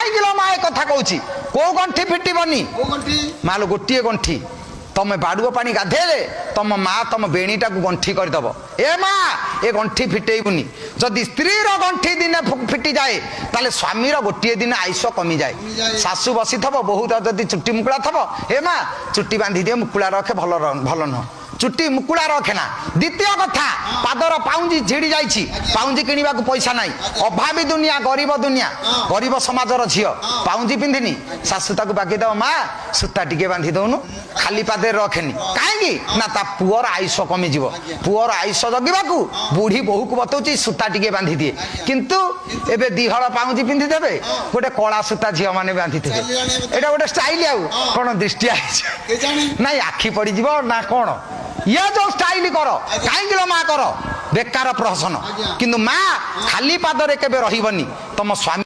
মা এ কথা কହୁଛି କୋଉ ଗଣ୍ଠି ଫିଟିବନି ମାଲୋ ଗୋଟିଏ ଗଣ୍ଠି ତମେ ବାଡୁଅ ପାଣି ଗାଧେଇଲେ ତମ ମା ତମ ବେଣୀଟାକୁ ଗଣ୍ଠି କରିଦବ। ଏ ମା ଏ ଗଣ୍ଠି ଫିଟେଇବୁନି। ଯଦି ସ୍ତ୍ରୀର ଗଣ୍ଠି ଦିନେ ଫିଟିଯାଏ ତାହେଲେ ସ୍ୱାମୀର ଗୋଟିଏ ଦିନ ଆୟୁଷ କମିଯାଏ। ଶାଶୁ ବସିଥବ ବୋହୁ ଯଦି ଚୁଟି ମୁକୁଳା ଥବ ଏ ମା ଚୁଟି ବାନ୍ଧି ଦିଏ ମୁକୁଳା ରଖେ ଭଲ ନୁହଁ ଚୁଟି ମୁକୁଳା ରଖେ ନା। ଦ୍ୱିତୀୟ କଥା ପାଦର ପାଉଁଜି ଝିଡ଼ି ଯାଇଛି ପାଉଁଜି କିଣିବାକୁ ପଇସା ନାହିଁ ଅଭାବୀ ଦୁନିଆ ଗରିବ ଦୁନିଆ ଗରିବ ସମାଜର ଝିଅ ପାଉଁଜି ପିନ୍ଧିନି ଶାଶୁ ତାକୁ ବାକି ଦବ ମା ସୂତା ଟିକେ ବାନ୍ଧି ଦଉନୁ ଖାଲି ପାଦରେ ରଖେନି କାହିଁକି ନା ତା ପୁଅର ଆୟୁଷ କମିଯିବ। ପୁଅର ଆୟୁଷ ଜଗିବାକୁ ବୁଢୀ ବୋହୂକୁ ବତଉଛି ସୂତା ଟିକେ ବାନ୍ଧି ଦିଏ କିନ୍ତୁ ଏବେ ଦିହଳ ପାଉଁଜି ପିନ୍ଧିଦେବେ ଗୋଟେ କଳା ସୂତା ଝିଅ ମାନେ ବାନ୍ଧିଥିବେ। ଏଇଟା ଗୋଟେ ଷ୍ଟାଇଲ ଆଉ କଣ ଦୃଷ୍ଟି ଆଇଛି ନାଇଁ ଆଖି ପଡିଯିବ ନା କଣ ଇଏ ଯୋଉ ଷ୍ଟାଇଲ କର କାହିଁକି ମା କର ବେକାର ପ୍ରହସନ କିନ୍ତୁ ମା ଖାଲି ପାଦରେ କେବେ ରହିବନି ତମ ସ୍ୱାମୀ